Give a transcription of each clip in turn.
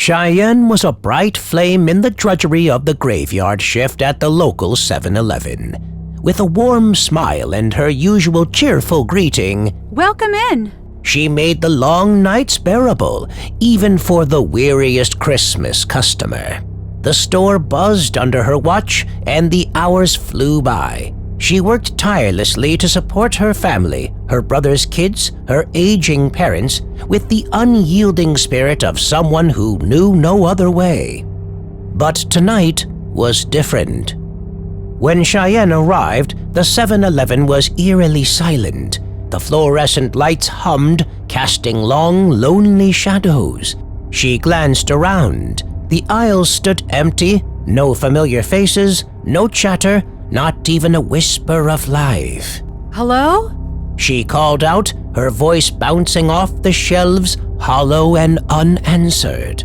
Cheyenne was a bright flame in the drudgery of the graveyard shift at the local 7-Eleven. With a warm smile and her usual cheerful greeting, "Welcome in," she made the long nights bearable, even for the weariest Christmas customer. The store buzzed under her watch, and the hours flew by. She worked tirelessly to support her family, her brother's kids, her aging parents, with the unyielding spirit of someone who knew no other way. But tonight was different. When Cheyenne arrived, the 7-Eleven was eerily silent. The fluorescent lights hummed, casting long, lonely shadows. She glanced around. The aisles stood empty, no familiar faces, no chatter, not even a whisper of life. "Hello?" She called out, her voice bouncing off the shelves, hollow and unanswered.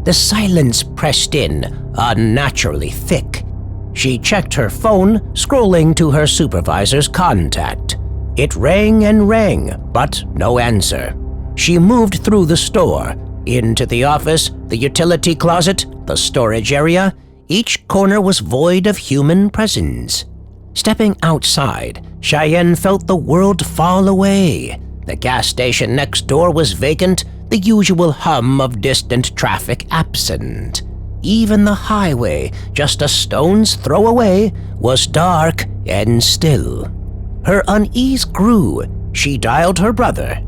The silence pressed in, unnaturally thick. She checked her phone, scrolling to her supervisor's contact. It rang and rang, but no answer. She moved through the store, into the office, the utility closet, the storage area. Each corner was void of human presence. Stepping outside, Cheyenne felt the world fall away. The gas station next door was vacant, the usual hum of distant traffic absent. Even the highway, just a stone's throw away, was dark and still. Her unease grew. She dialed her brother.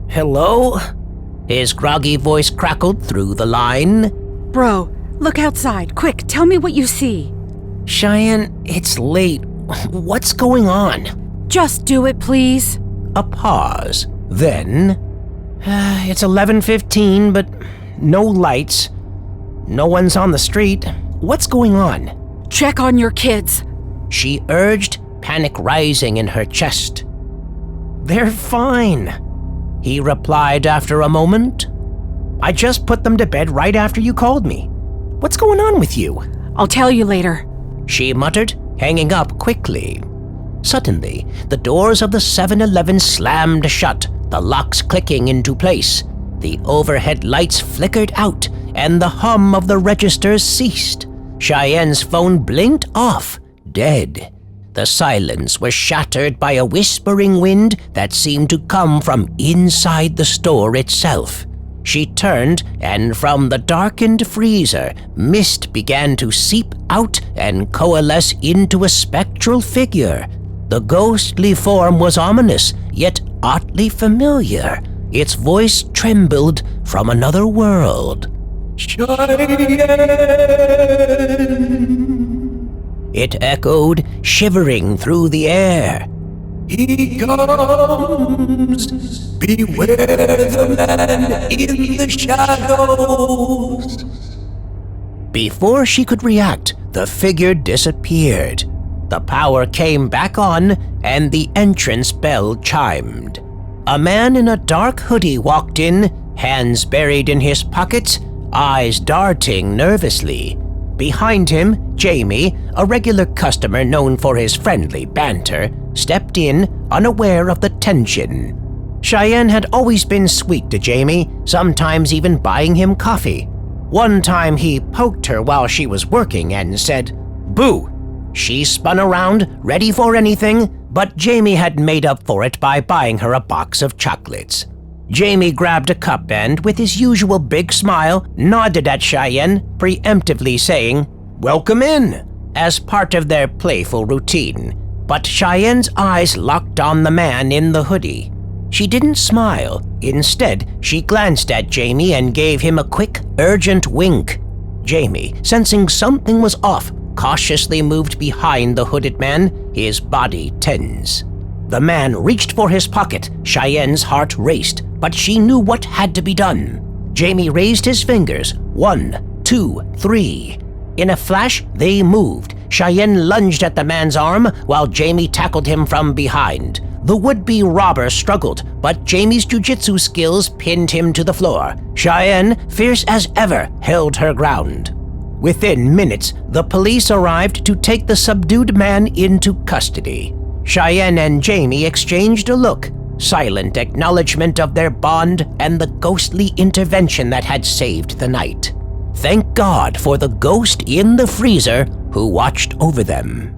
"Hello?" His groggy voice crackled through the line. "Bro, look outside. Quick, tell me what you see." "Cheyenne, it's late. What's going on?" "Just do it, please." A pause. Then, "It's 11:15, but no lights. No one's on the street. What's going on?" "Check on your kids," she urged, panic rising in her chest. "They're fine," he replied after a moment. "I just put them to bed right after you called me. What's going on with you?" "I'll tell you later," she muttered, hanging up quickly. Suddenly, the doors of the 7-Eleven slammed shut, the locks clicking into place. The overhead lights flickered out, and the hum of the registers ceased. Cheyenne's phone blinked off, dead. The silence was shattered by a whispering wind that seemed to come from inside the store itself. She turned, and from the darkened freezer, mist began to seep out and coalesce into a spectral figure. The ghostly form was ominous, yet oddly familiar. Its voice trembled from another world. "Cheyenne!" It echoed, shivering through the air. "He comes! Beware the man in the shadows!" Before she could react, the figure disappeared. The power came back on, and the entrance bell chimed. A man in a dark hoodie walked in, hands buried in his pockets, eyes darting nervously. Behind him, Jamie, a regular customer known for his friendly banter, stepped in, unaware of the tension. Cheyenne had always been sweet to Jamie, sometimes even buying him coffee. One time he poked her while she was working and said, "Boo!" She spun around, ready for anything, but Jamie had made up for it by buying her a box of chocolates. Jamie grabbed a cup and, with his usual big smile, nodded at Cheyenne, preemptively saying, "Welcome in," as part of their playful routine. But Cheyenne's eyes locked on the man in the hoodie. She didn't smile. Instead, she glanced at Jamie and gave him a quick, urgent wink. Jamie, sensing something was off, cautiously moved behind the hooded man, his body tense. The man reached for his pocket. Cheyenne's heart raced, but she knew what had to be done. Jamie raised his fingers. 1, 2, 3. In a flash, they moved. Cheyenne lunged at the man's arm while Jamie tackled him from behind. The would-be robber struggled, but Jamie's jiu-jitsu skills pinned him to the floor. Cheyenne, fierce as ever, held her ground. Within minutes, the police arrived to take the subdued man into custody. Cheyenne and Jamie exchanged a look. silent acknowledgement of their bond and the ghostly intervention that had saved the night. Thank God for the ghost in the freezer who watched over them.